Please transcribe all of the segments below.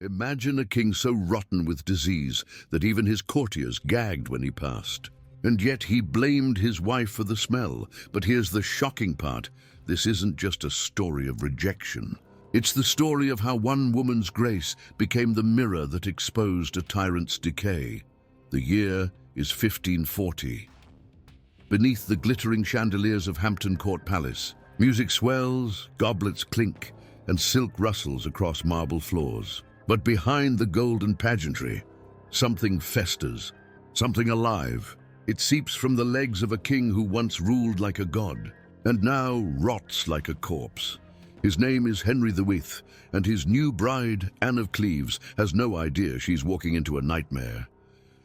Imagine a king so rotten with disease that even his courtiers gagged when he passed. And yet he blamed his wife for the smell. But here's the shocking part. This isn't just a story of rejection. It's the story of how one woman's grace became the mirror that exposed a tyrant's decay. The year is 1540. Beneath the glittering chandeliers of Hampton Court Palace, music swells, goblets clink, and silk rustles across marble floors. But behind the golden pageantry, something festers, something alive. It seeps from the legs of a king who once ruled like a god, and now rots like a corpse. His name is Henry VIII, and his new bride, Anne of Cleves, has no idea she's walking into a nightmare.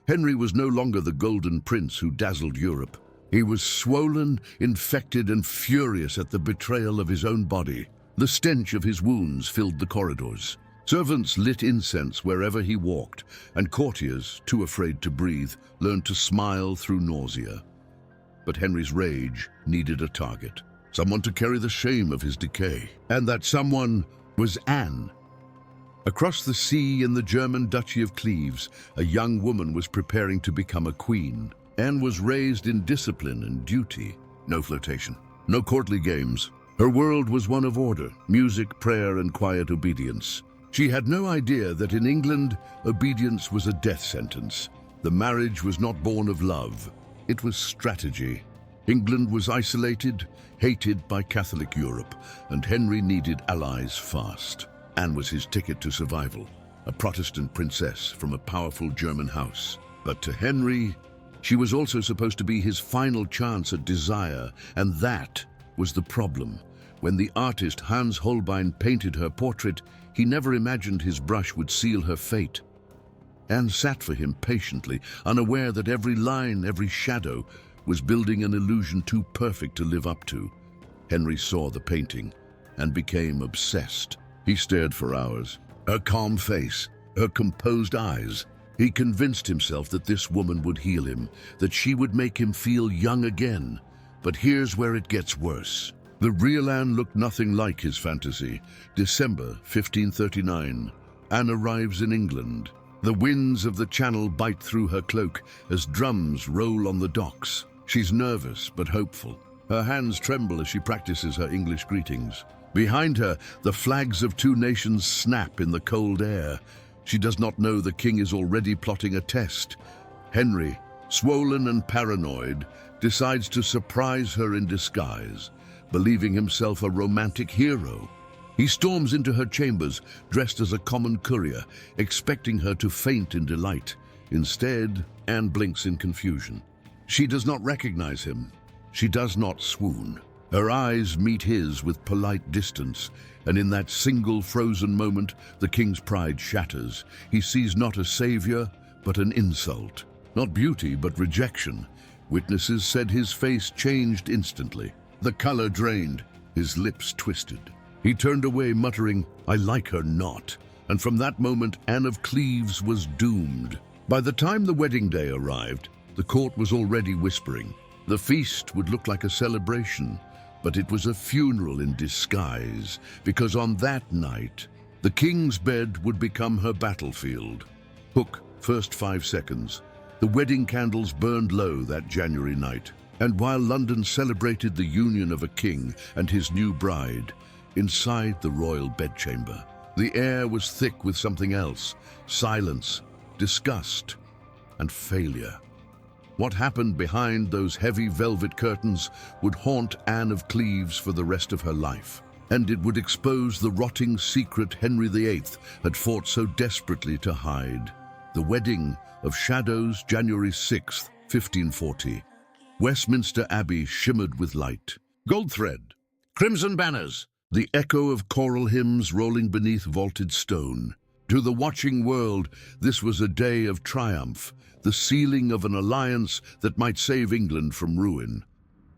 Henry was no longer the golden prince who dazzled Europe. He was swollen, infected, and furious at the betrayal of his own body. The stench of his wounds filled the corridors. Servants lit incense wherever he walked, and courtiers, too afraid to breathe, learned to smile through nausea. But Henry's rage needed a target, someone to carry the shame of his decay. And that someone was Anne. Across the sea in the German Duchy of Cleves, a young woman was preparing to become a queen. Anne was raised in discipline and duty. No flirtation, no courtly games. Her world was one of order, music, prayer, and quiet obedience. She had no idea that in England, obedience was a death sentence. The marriage was not born of love. It was strategy. England was isolated, hated by Catholic Europe, and Henry needed allies fast. Anne was his ticket to survival, a Protestant princess from a powerful German house. But to Henry, she was also supposed to be his final chance at desire, and that was the problem. When the artist Hans Holbein painted her portrait, he never imagined his brush would seal her fate. Anne sat for him patiently, unaware that every line, every shadow, was building an illusion too perfect to live up to. Henry saw the painting and became obsessed. He stared for hours, her calm face, her composed eyes. He convinced himself that this woman would heal him, that she would make him feel young again. But here's where it gets worse. The real Anne looked nothing like his fantasy. December 1539. Anne arrives in England. The winds of the Channel bite through her cloak as drums roll on the docks. She's nervous but hopeful. Her hands tremble as she practices her English greetings. Behind her, the flags of two nations snap in the cold air. She does not know the king is already plotting a test. Henry, swollen and paranoid, decides to surprise her in disguise, believing himself a romantic hero. He storms into her chambers, dressed as a common courier, expecting her to faint in delight. Instead, Anne blinks in confusion. She does not recognize him. She does not swoon. Her eyes meet his with polite distance, and in that single frozen moment, the king's pride shatters. He sees not a savior, but an insult. Not beauty, but rejection. Witnesses said his face changed instantly. The color drained, his lips twisted. He turned away, muttering, "I like her not." And from that moment, Anne of Cleves was doomed. By the time the wedding day arrived, the court was already whispering. The feast would look like a celebration, but it was a funeral in disguise, because on that night, the king's bed would become her battlefield. Hook, first 5 seconds. The wedding candles burned low that January night. And while London celebrated the union of a king and his new bride, inside the royal bedchamber, the air was thick with something else: silence, disgust, and failure. What happened behind those heavy velvet curtains would haunt Anne of Cleves for the rest of her life, and it would expose the rotting secret Henry VIII had fought so desperately to hide. The Wedding of Shadows, January 6th, 1540. Westminster Abbey shimmered with light. Gold thread, crimson banners, the echo of choral hymns rolling beneath vaulted stone. To the watching world, this was a day of triumph, the sealing of an alliance that might save England from ruin.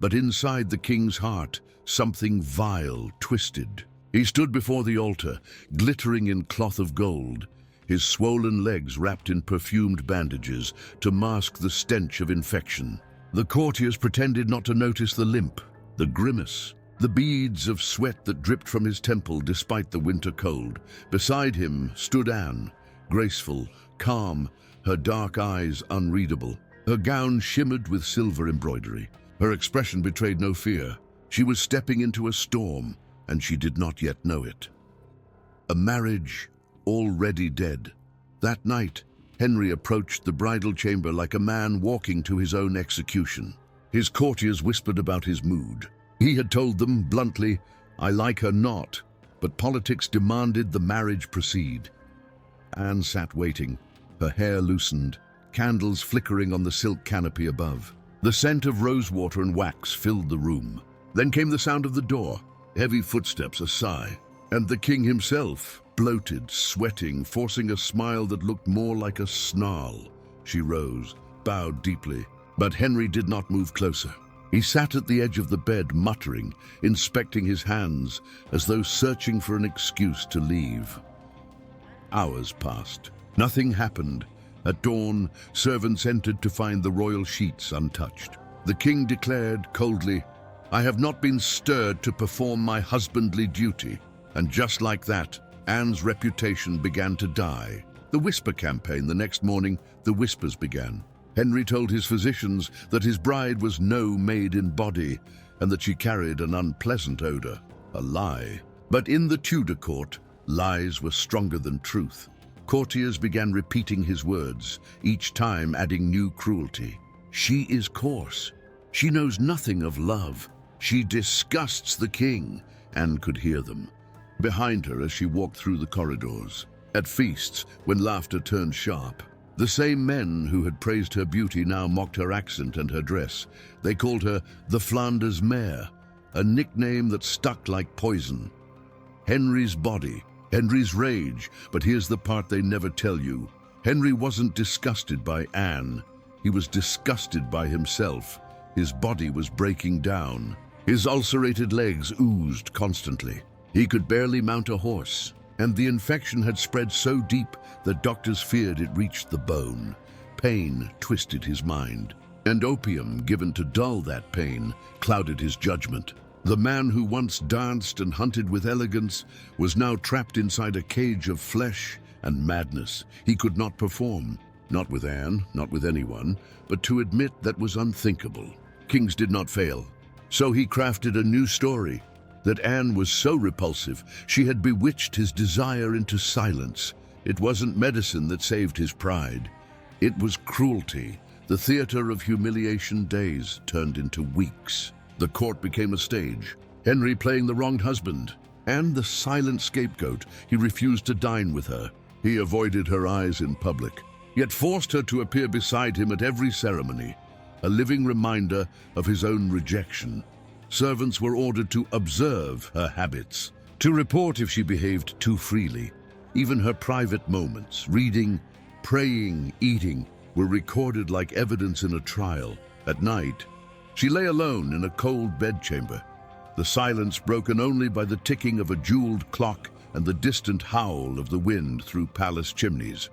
But inside the king's heart, something vile twisted. He stood before the altar, glittering in cloth of gold, his swollen legs wrapped in perfumed bandages to mask the stench of infection. The courtiers pretended not to notice the limp, the grimace, the beads of sweat that dripped from his temple despite the winter cold. Beside him stood Anne, graceful, calm, her dark eyes unreadable. Her gown shimmered with silver embroidery. Her expression betrayed no fear. She was stepping into a storm, and she did not yet know it. A marriage already dead. That night, Henry approached the bridal chamber like a man walking to his own execution. His courtiers whispered about his mood. He had told them bluntly, "I like her not," but politics demanded the marriage proceed. Anne sat waiting, her hair loosened, candles flickering on the silk canopy above. The scent of rosewater and wax filled the room. Then came the sound of the door, heavy footsteps, a sigh, and the king himself, bloated, sweating, forcing a smile that looked more like a snarl. She rose, bowed deeply, but Henry did not move closer. He sat at the edge of the bed, muttering, inspecting his hands, as though searching for an excuse to leave. Hours passed. Nothing happened. At dawn, servants entered to find the royal sheets untouched. The king declared coldly, "I have not been stirred to perform my husbandly duty." And just like that, Anne's reputation began to die. The whisper campaign. The next morning, the whispers began. Henry told his physicians that his bride was no maid in body, and that she carried an unpleasant odor. A lie. But in the Tudor court, lies were stronger than truth. Courtiers began repeating his words, each time adding new cruelty. "She is coarse. She knows nothing of love. She disgusts the king," Anne could hear them behind her as she walked through the corridors. At feasts, when laughter turned sharp, the same men who had praised her beauty now mocked her accent and her dress. They called her the Flanders mare, a nickname that stuck like poison. Henry's body, Henry's rage, but here's the part they never tell you. Henry wasn't disgusted by Anne. He was disgusted by himself. His body was breaking down. His ulcerated legs oozed constantly. He could barely mount a horse, and the infection had spread so deep that doctors feared it reached the bone. Pain twisted his mind, and opium given to dull that pain clouded his judgment. The man who once danced and hunted with elegance was now trapped inside a cage of flesh and madness. He could not perform, not with Anne, not with anyone, but to admit that was unthinkable. Kings did not fail, so he crafted a new story, that Anne was so repulsive she had bewitched his desire into silence. It wasn't medicine that saved his pride. It was cruelty. The theater of humiliation days turned into weeks. The court became a stage. Henry playing the wronged husband, and the silent scapegoat. He refused to dine with her. He avoided her eyes in public, yet forced her to appear beside him at every ceremony, a living reminder of his own rejection. Servants were ordered to observe her habits, to report if she behaved too freely. Even her private moments, reading, praying, eating, were recorded like evidence in a trial. At night, she lay alone in a cold bedchamber, the silence broken only by the ticking of a jeweled clock and the distant howl of the wind through palace chimneys.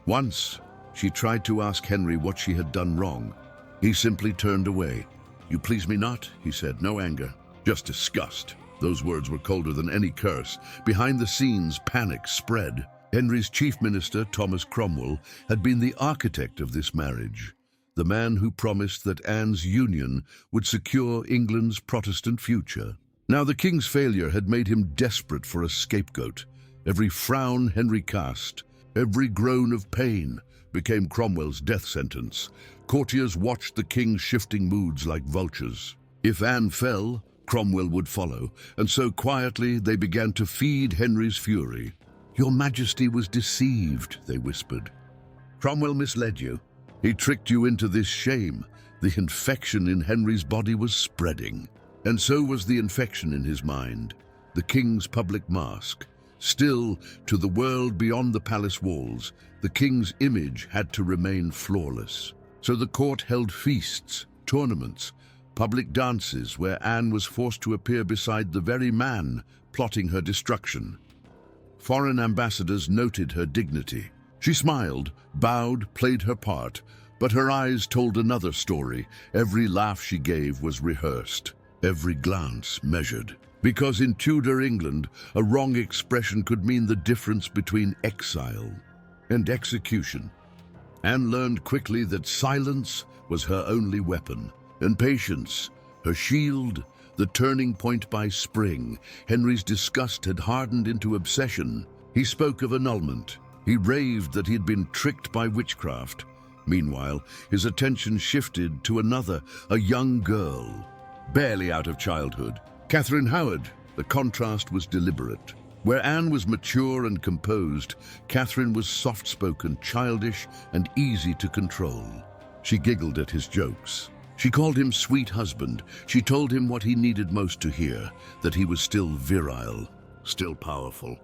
Once, she tried to ask Henry what she had done wrong. He simply turned away. "You please me not," he said, no anger, just disgust. Those words were colder than any curse. Behind the scenes, panic spread. Henry's chief minister, Thomas Cromwell, had been the architect of this marriage, the man who promised that Anne's union would secure England's Protestant future. Now the king's failure had made him desperate for a scapegoat. Every frown Henry cast, every groan of pain, became Cromwell's death sentence. Courtiers watched the king's shifting moods like vultures. If Anne fell, Cromwell would follow, and so quietly they began to feed Henry's fury. "Your Majesty was deceived," they whispered. "Cromwell misled you. He tricked you into this shame." The infection in Henry's body was spreading, and so was the infection in his mind. The king's public mask. Still, to the world beyond the palace walls, the king's image had to remain flawless. So the court held feasts, tournaments, public dances where Anne was forced to appear beside the very man plotting her destruction. Foreign ambassadors noted her dignity. She smiled, bowed, played her part, but her eyes told another story. Every laugh she gave was rehearsed. every glance measured. Because in Tudor England, a wrong expression could mean the difference between exile and execution. Anne learned quickly that silence was her only weapon, and patience her shield. The turning point by spring, Henry's disgust had hardened into obsession. He spoke of annulment. He raved that he'd been tricked by witchcraft. Meanwhile, his attention shifted to another, a young girl, barely out of childhood. Catherine Howard. The contrast was deliberate. Where Anne was mature and composed, Catherine was soft-spoken, childish, and easy to control. She giggled at his jokes. She called him sweet husband. She told him what he needed most to hear, that he was still virile, still powerful,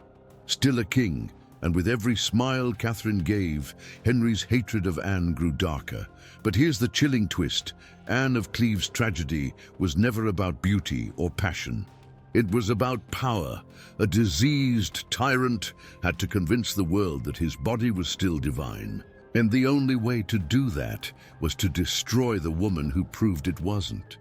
still a king. And with every smile Catherine gave, Henry's hatred of Anne grew darker. But here's the chilling twist. Anne of Cleves' tragedy was never about beauty or passion. It was about power. A diseased tyrant had to convince the world that his body was still divine. And the only way to do that was to destroy the woman who proved it wasn't.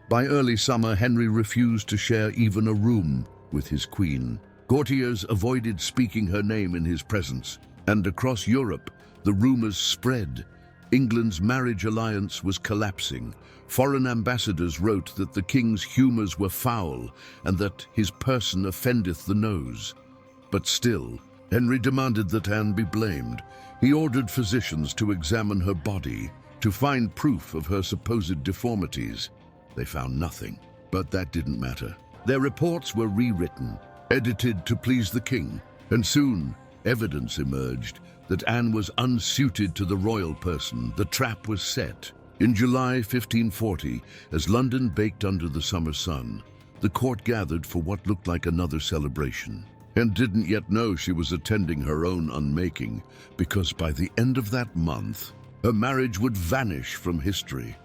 By early summer, Henry refused to share even a room with his queen. Courtiers avoided speaking her name in his presence, and across Europe, the rumors spread. England's marriage alliance was collapsing. Foreign ambassadors wrote that the king's humours were foul and that his person offendeth the nose. But still, Henry demanded that Anne be blamed. He ordered physicians to examine her body, to find proof of her supposed deformities. They found nothing, but that didn't matter. Their reports were rewritten, edited to please the king, and soon evidence emerged that Anne was unsuited to the royal person. The trap was set. In July 1540, as London baked under the summer sun, the court gathered for what looked like another celebration. And didn't yet know she was attending her own unmaking, because by the end of that month, her marriage would vanish from history,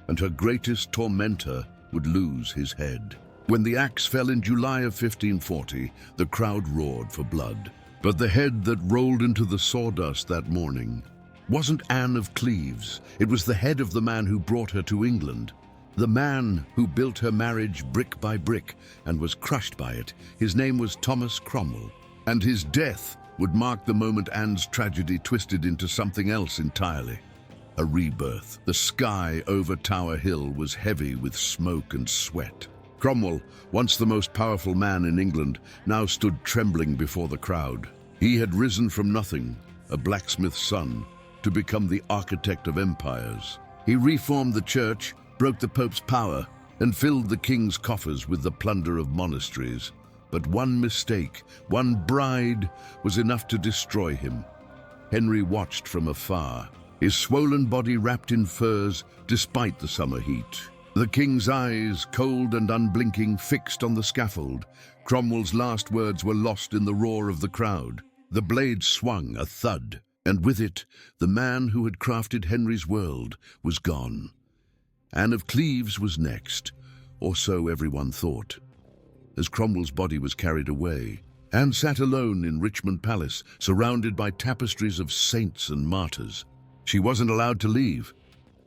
and her greatest tormentor would lose his head. When the axe fell in July of 1540, the crowd roared for blood. But the head that rolled into the sawdust that morning wasn't Anne of Cleves. It was the head of the man who brought her to England. The man who built her marriage brick by brick and was crushed by it. His name was Thomas Cromwell, and his death would mark the moment Anne's tragedy twisted into something else entirely. A rebirth. The sky over Tower Hill was heavy with smoke and sweat. Cromwell, once the most powerful man in England, now stood trembling before the crowd. He had risen from nothing, a blacksmith's son, to become the architect of empires. He reformed the church, broke the Pope's power, and filled the king's coffers with the plunder of monasteries. But one mistake, one bride, was enough to destroy him. Henry watched from afar, his swollen body wrapped in furs despite the summer heat. The king's eyes, cold and unblinking, fixed on the scaffold. Cromwell's last words were lost in the roar of the crowd. The blade swung, a thud, and with it, the man who had crafted Henry's world was gone. Anne of Cleves was next, or so everyone thought. As Cromwell's body was carried away, Anne sat alone in Richmond Palace, surrounded by tapestries of saints and martyrs. She wasn't allowed to leave.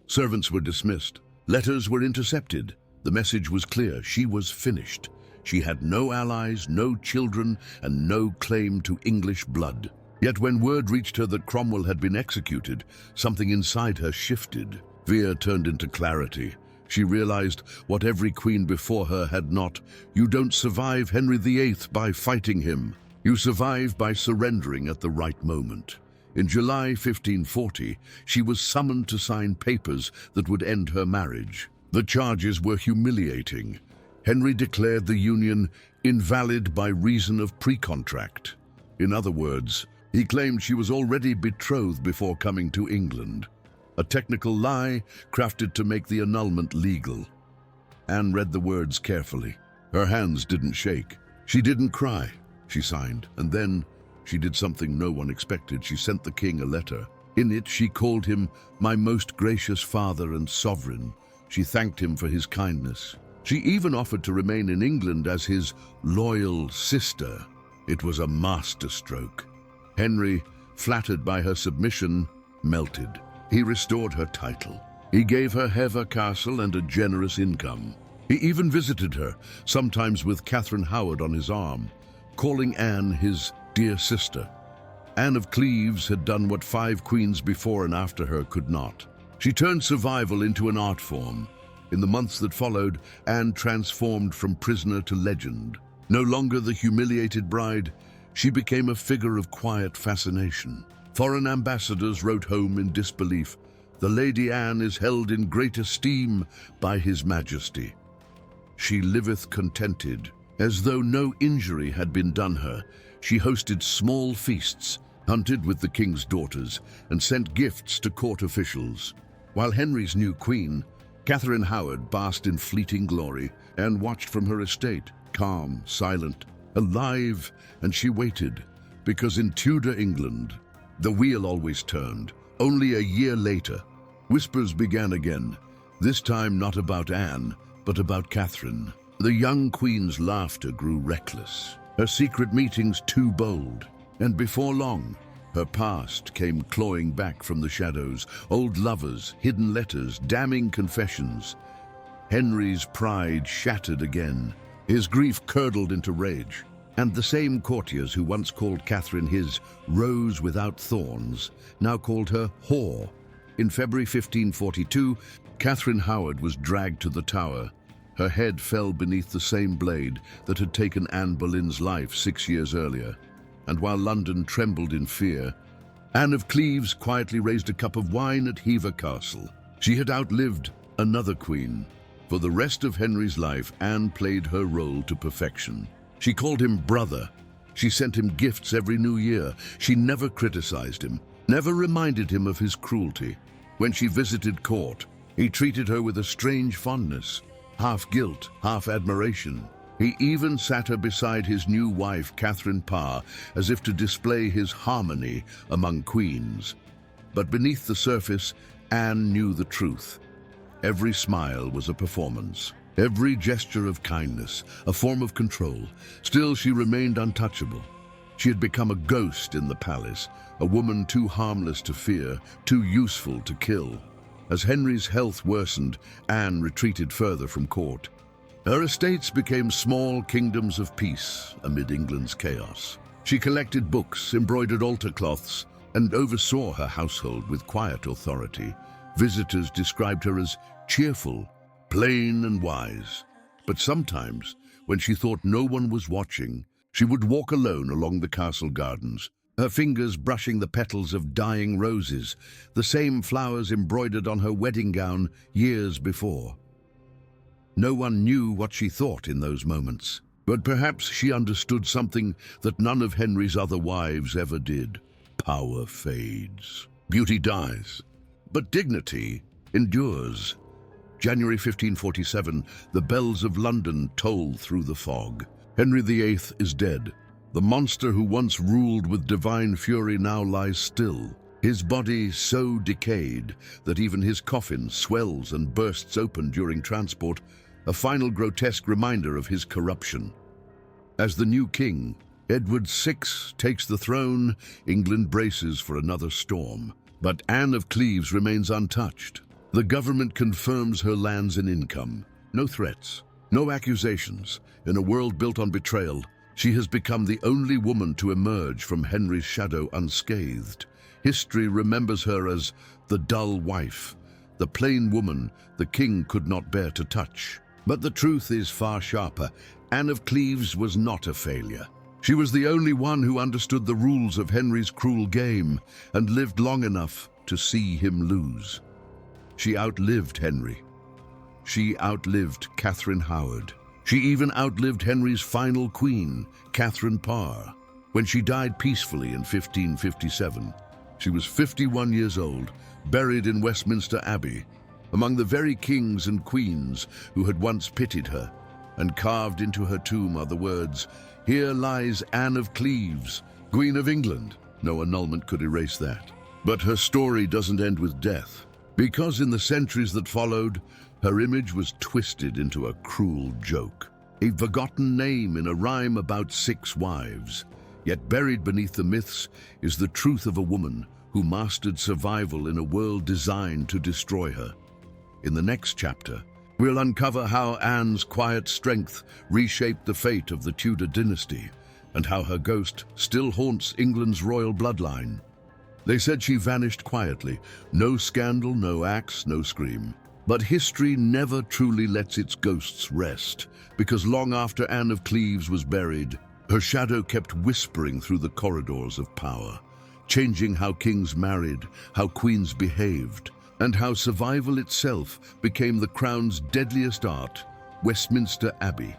Servants were dismissed. Letters were intercepted. The message was clear. She was finished. She had no allies, no children, and no claim to English blood. Yet when word reached her that Cromwell had been executed, something inside her shifted. Fear turned into clarity. She realized what every queen before her had not. You don't survive Henry VIII by fighting him. You survive by surrendering at the right moment. In July 1540, she was summoned to sign papers that would end her marriage. The charges were humiliating. Henry declared the union invalid by reason of pre-contract. In other words, he claimed she was already betrothed before coming to England. A technical lie crafted to make the annulment legal. Anne read the words carefully. Her hands didn't shake. She didn't cry. She signed, and then she did something no one expected. She sent the king a letter. In it, she called him my most gracious father and sovereign. She thanked him for his kindness. She even offered to remain in England as his loyal sister. It was a masterstroke. Henry, flattered by her submission, melted. He restored her title. He gave her Hever Castle and a generous income. He even visited her, sometimes with Catherine Howard on his arm, calling Anne his dear sister. Anne of Cleves had done what 5 queens before and after her could not. She turned survival into an art form. In the months that followed, Anne transformed from prisoner to legend. No longer the humiliated bride, she became a figure of quiet fascination. Foreign ambassadors wrote home in disbelief, "The Lady Anne is held in great esteem by His Majesty. She liveth contented." As though no injury had been done her, she hosted small feasts, hunted with the king's daughters, and sent gifts to court officials. While Henry's new queen, Catherine Howard, basked in fleeting glory and watched from her estate, calm, silent, alive, and she waited, because in Tudor England, the wheel always turned. Only a year later, whispers began again, this time not about Anne, but about Catherine. The young queen's laughter grew reckless, her secret meetings too bold, and before long, her past came clawing back from the shadows, old lovers, hidden letters, damning confessions. Henry's pride shattered again, his grief curdled into rage, and the same courtiers who once called Catherine his rose without thorns now called her whore. In February 1542, Catherine Howard was dragged to the Tower. Her head fell beneath the same blade that had taken Anne Boleyn's life 6 years earlier. And while London trembled in fear, Anne of Cleves quietly raised a cup of wine at Hever Castle. She had outlived another queen. For the rest of Henry's life, Anne played her role to perfection. She called him brother. She sent him gifts every new year. She never criticized him, never reminded him of his cruelty. When she visited court, he treated her with a strange fondness, half guilt, half admiration. He even sat her beside his new wife, Catherine Parr, as if to display his harmony among queens. But beneath the surface, Anne knew the truth. Every smile was a performance, every gesture of kindness, a form of control. Still, she remained untouchable. She had become a ghost in the palace, a woman too harmless to fear, too useful to kill. As Henry's health worsened, Anne retreated further from court. Her estates became small kingdoms of peace amid England's chaos. She collected books, embroidered altar cloths, and oversaw her household with quiet authority. Visitors described her as cheerful, plain and wise. But sometimes, when she thought no one was watching, she would walk alone along the castle gardens, her fingers brushing the petals of dying roses, the same flowers embroidered on her wedding gown years before. No one knew what she thought in those moments, but perhaps she understood something that none of Henry's other wives ever did. Power fades. Beauty dies. But dignity endures. January 1547, the bells of London toll through the fog. Henry VIII is dead. The monster who once ruled with divine fury now lies still, his body so decayed that even his coffin swells and bursts open during transport, a final grotesque reminder of his corruption. As the new king, Edward VI, takes the throne, England braces for another storm. But Anne of Cleves remains untouched. The government confirms her lands and income. No threats, no accusations. In a world built on betrayal, she has become the only woman to emerge from Henry's shadow unscathed. History remembers her as the dull wife, the plain woman the king could not bear to touch. But the truth is far sharper. Anne of Cleves was not a failure. She was the only one who understood the rules of Henry's cruel game and lived long enough to see him lose. She outlived Henry. She outlived Catherine Howard. She even outlived Henry's final queen, Catherine Parr. When she died peacefully in 1557, she was 51 years old, buried in Westminster Abbey, among the very kings and queens who had once pitied her, and carved into her tomb are the words, "Here lies Anne of Cleves, Queen of England." No annulment could erase that. But her story doesn't end with death, because in the centuries that followed, her image was twisted into a cruel joke, a forgotten name in a rhyme about 6 wives. Yet buried beneath the myths is the truth of a woman who mastered survival in a world designed to destroy her. In the next chapter, We'll uncover how Anne's quiet strength reshaped the fate of the Tudor dynasty, and how her ghost still haunts England's royal bloodline. They said she vanished quietly. No scandal, no axe, no scream. But history never truly lets its ghosts rest, because long after Anne of Cleves was buried, her shadow kept whispering through the corridors of power, changing how kings married, how queens behaved, and how survival itself became the crown's deadliest art, Westminster Abbey.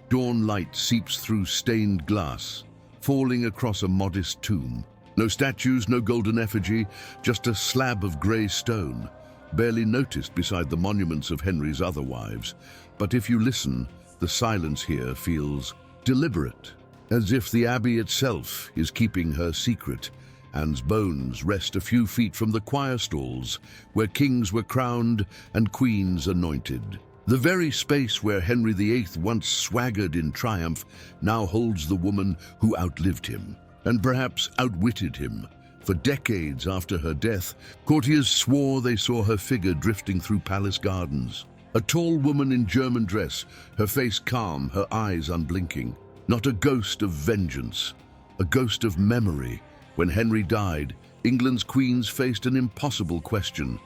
Dawn light seeps through stained glass, falling across a modest tomb. No statues, no golden effigy, just a slab of grey stone, barely noticed beside the monuments of Henry's other wives. But if you listen, the silence here feels deliberate, as if the abbey itself is keeping her secret. Anne's bones rest a few feet from the choir stalls, where kings were crowned and queens anointed. The very space where Henry VIII once swaggered in triumph now holds the woman who outlived him, and perhaps outwitted him. For decades after her death, courtiers swore they saw her figure drifting through palace gardens. A tall woman in German dress, her face calm, her eyes unblinking. Not a ghost of vengeance, a ghost of memory. When Henry died, England's queens faced an impossible question.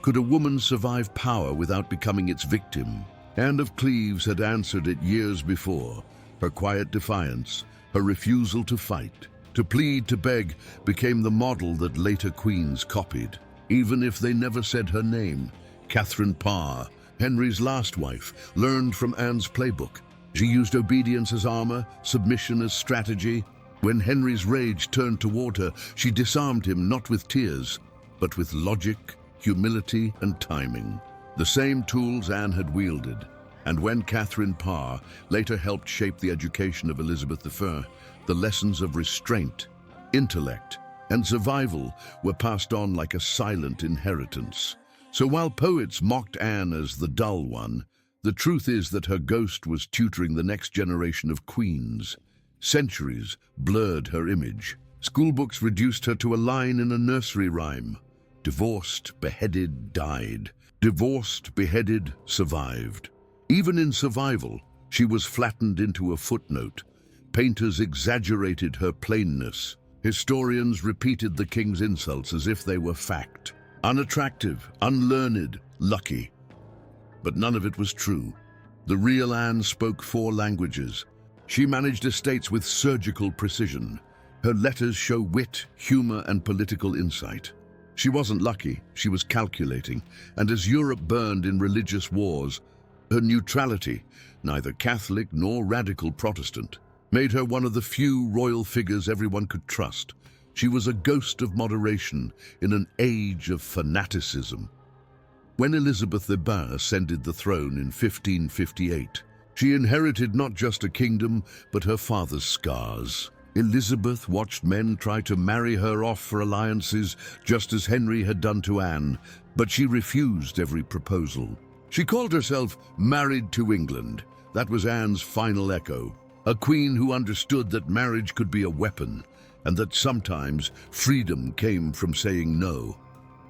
Could a woman survive power without becoming its victim? Anne of Cleves had answered it years before. Her quiet defiance, her refusal to fight, to plead, to beg, became the model that later queens copied, even if they never said her name. Catherine Parr, Henry's last wife, learned from Anne's playbook. She used obedience as armor, submission as strategy. When Henry's rage turned toward her, she disarmed him not with tears, but with logic, humility, and timing. The same tools Anne had wielded. And when Catherine Parr later helped shape the education of Elizabeth I, the lessons of restraint, intellect, and survival were passed on like a silent inheritance. So while poets mocked Anne as the dull one, the truth is that her ghost was tutoring the next generation of queens. Centuries blurred her image. Schoolbooks reduced her to a line in a nursery rhyme. Divorced, beheaded, died. Divorced, beheaded, survived. Even in survival, she was flattened into a footnote. Painters exaggerated her plainness. Historians repeated the king's insults as if they were fact. Unattractive, unlearned, lucky. But none of it was true. The real Anne spoke 4 languages. She managed estates with surgical precision. Her letters show wit, humor, and political insight. She wasn't lucky, she was calculating, and as Europe burned in religious wars, her neutrality, neither Catholic nor radical Protestant, made her one of the few royal figures everyone could trust. She was a ghost of moderation in an age of fanaticism. When Elizabeth I ascended the throne in 1558, she inherited not just a kingdom, but her father's scars. Elizabeth watched men try to marry her off for alliances, just as Henry had done to Anne, but she refused every proposal. She called herself married to England. That was Anne's final echo. A queen who understood that marriage could be a weapon, and that sometimes freedom came from saying no.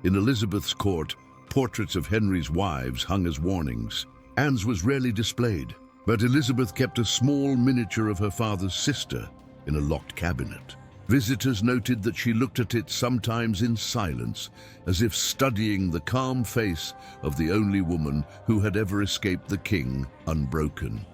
In Elizabeth's court, portraits of Henry's wives hung as warnings. Anne's was rarely displayed, but Elizabeth kept a small miniature of her father's sister in a locked cabinet. Visitors noted that she looked at it sometimes in silence, as if studying the calm face of the only woman who had ever escaped the king unbroken.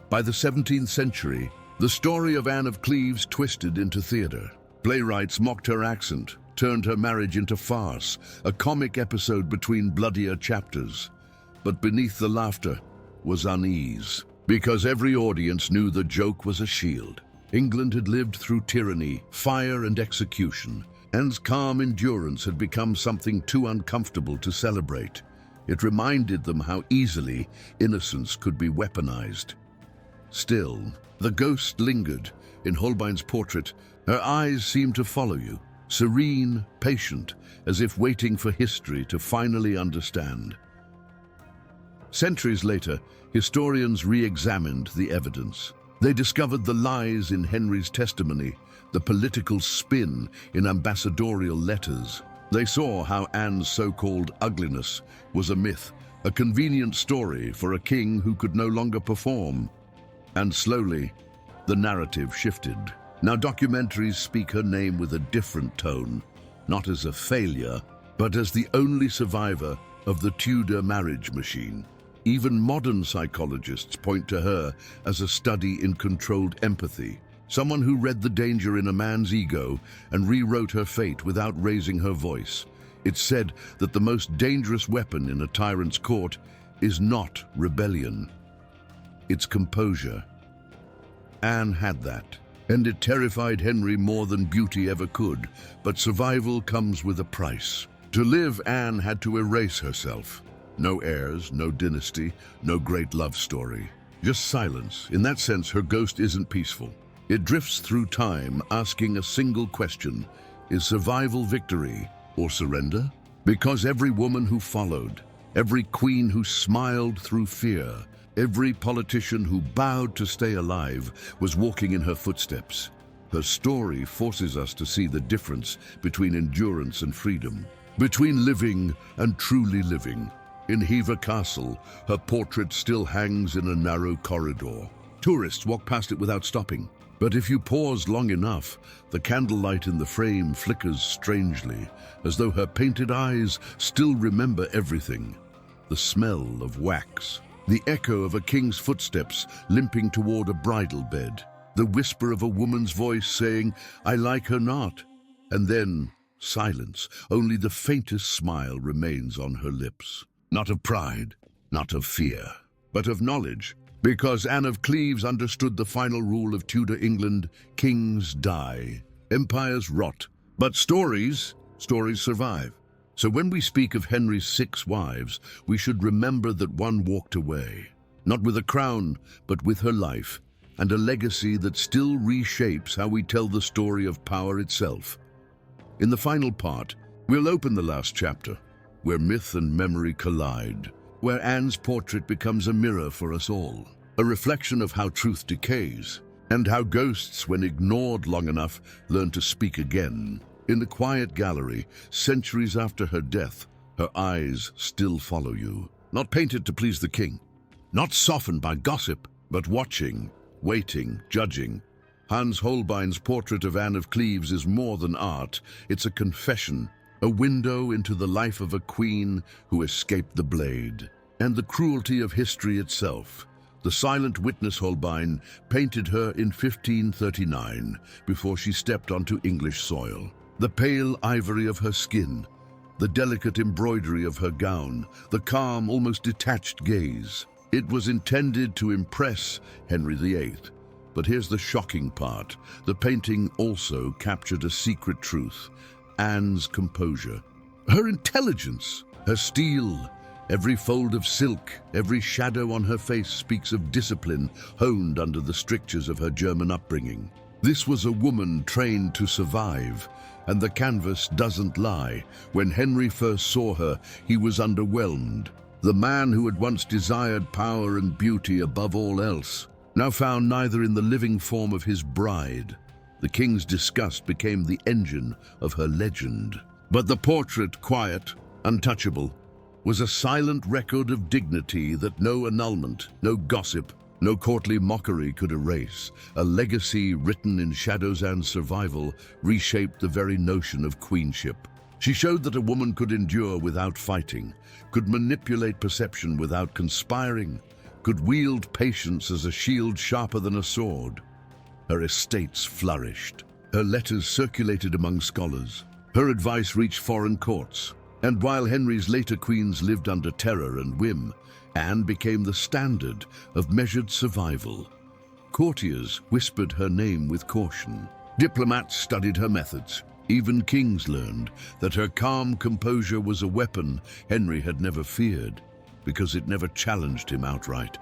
By the 17th century, the story of Anne of Cleves twisted into theater. Playwrights mocked her accent, turned her marriage into farce, a comic episode between bloodier chapters. But beneath the laughter was unease, because every audience knew the joke was a shield. England had lived through tyranny, fire, and execution. Anne's calm endurance had become something too uncomfortable to celebrate. It reminded them how easily innocence could be weaponized. Still, the ghost lingered. In Holbein's portrait, her eyes seemed to follow you, serene, patient, as if waiting for history to finally understand. Centuries later, historians re-examined the evidence. They discovered the lies in Henry's testimony, the political spin in ambassadorial letters, They saw how Anne's so-called ugliness was a myth, a convenient story for a king who could no longer perform. And slowly, the narrative shifted. Now documentaries speak her name with a different tone, not as a failure, but as the only survivor of the Tudor marriage machine. Even modern psychologists point to her as a study in controlled empathy, someone who read the danger in a man's ego and rewrote her fate without raising her voice. It's said that the most dangerous weapon in a tyrant's court is not rebellion, it's composure. Anne had that, and it terrified Henry more than beauty ever could, but survival comes with a price. To live, Anne had to erase herself. No heirs, no dynasty, no great love story. Just silence. In that sense, her ghost isn't peaceful. It drifts through time, asking a single question: is survival victory or surrender? Because every woman who followed, every queen who smiled through fear, every politician who bowed to stay alive was walking in her footsteps. Her story forces us to see the difference between endurance and freedom, between living and truly living. In Hever Castle, her portrait still hangs in a narrow corridor. Tourists walk past it without stopping. But if you pause long enough, the candlelight in the frame flickers strangely, as though her painted eyes still remember everything. The smell of wax, the echo of a king's footsteps limping toward a bridal bed, the whisper of a woman's voice saying, "I like her not," and then silence. Only the faintest smile remains on her lips. Not of pride, not of fear, but of knowledge. Because Anne of Cleves understood the final rule of Tudor England: kings die, empires rot, but stories survive. So when we speak of Henry's 6 wives, we should remember that one walked away, not with a crown, but with her life, and a legacy that still reshapes how we tell the story of power itself. In the final part, we'll open the last chapter, where myth and memory collide, where Anne's portrait becomes a mirror for us all, a reflection of how truth decays, and how ghosts, when ignored long enough, learn to speak again. In the quiet gallery, centuries after her death, her eyes still follow you. Not painted to please the king, not softened by gossip, but watching, waiting, judging. Hans Holbein's portrait of Anne of Cleves is more than art. It's a confession, a window into the life of a queen who escaped the blade, and the cruelty of history itself. The silent witness Holbein painted her in 1539 before she stepped onto English soil. The pale ivory of her skin, the delicate embroidery of her gown, the calm, almost detached gaze. It was intended to impress Henry VIII. But here's the shocking part. The painting also captured a secret truth: Anne's composure, her intelligence, her steel. Every fold of silk, every shadow on her face speaks of discipline honed under the strictures of her German upbringing. This was a woman trained to survive, and the canvas doesn't lie. When Henry first saw her, he was underwhelmed. The man who had once desired power and beauty above all else now found neither in the living form of his bride. The king's disgust became the engine of her legend. But the portrait, quiet, untouchable, was a silent record of dignity that no annulment, no gossip, no courtly mockery could erase. A legacy written in shadows and survival reshaped the very notion of queenship. She showed that a woman could endure without fighting, could manipulate perception without conspiring, could wield patience as a shield sharper than a sword. Her estates flourished. Her letters circulated among scholars. Her advice reached foreign courts. And while Henry's later queens lived under terror and whim, Anne became the standard of measured survival. Courtiers whispered her name with caution. Diplomats studied her methods. Even kings learned that her calm composure was a weapon Henry had never feared, because it never challenged him outright.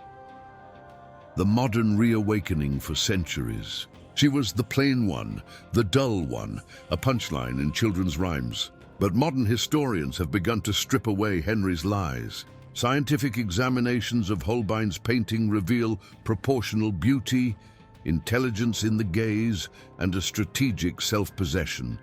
The modern reawakening for centuries. She was the plain one, the dull one, a punchline in children's rhymes. But modern historians have begun to strip away Henry's lies. Scientific examinations of Holbein's painting reveal proportional beauty, intelligence in the gaze, and a strategic self-possession.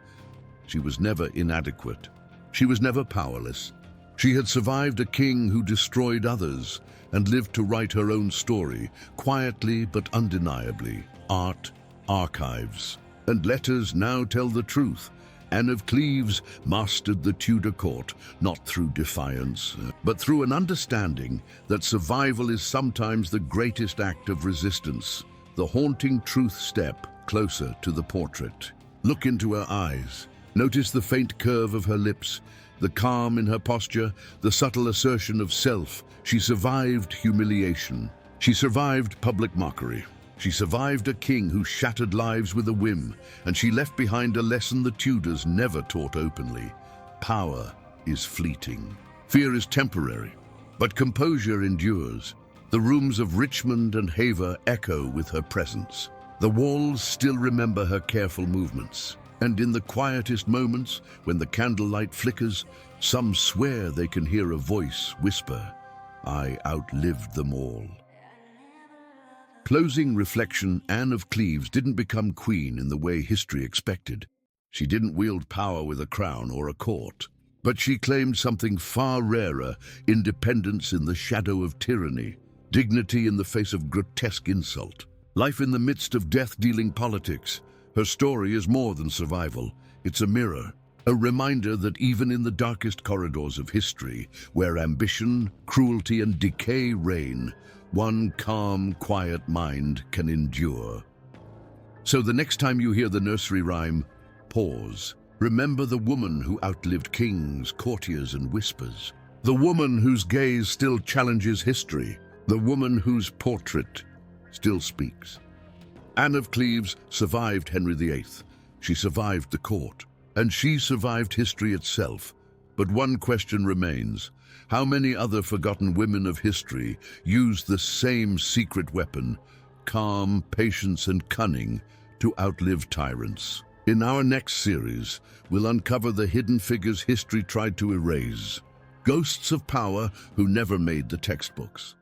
She was never inadequate. She was never powerless. She had survived a king who destroyed others and lived to write her own story, quietly but undeniably. Art, archives, and letters now tell the truth. Anne of Cleves mastered the Tudor court, not through defiance, but through an understanding that survival is sometimes the greatest act of resistance. The haunting truth step closer to the portrait. Look into her eyes. Notice the faint curve of her lips, the calm in her posture, the subtle assertion of self. She survived humiliation. She survived public mockery. She survived a king who shattered lives with a whim, and she left behind a lesson the Tudors never taught openly. Power is fleeting. Fear is temporary, but composure endures. The rooms of Richmond and Havre echo with her presence. The walls still remember her careful movements. And in the quietest moments, when the candlelight flickers, some swear they can hear a voice whisper, "I outlived them all." Closing reflection, Anne of Cleves didn't become queen in the way history expected. She didn't wield power with a crown or a court. But she claimed something far rarer: independence in the shadow of tyranny, dignity in the face of grotesque insult, life in the midst of death-dealing politics. Her story is more than survival. It's a mirror, a reminder that even in the darkest corridors of history, where ambition, cruelty, and decay reign, one calm, quiet mind can endure. So the next time you hear the nursery rhyme, pause. Remember the woman who outlived kings, courtiers, and whispers. The woman whose gaze still challenges history. The woman whose portrait still speaks. Anne of Cleves survived Henry VIII. She survived the court. And she survived history itself. But one question remains. How many other forgotten women of history used the same secret weapon, calm, patience, and cunning, to outlive tyrants? In our next series, we'll uncover the hidden figures history tried to erase. Ghosts of power who never made the textbooks.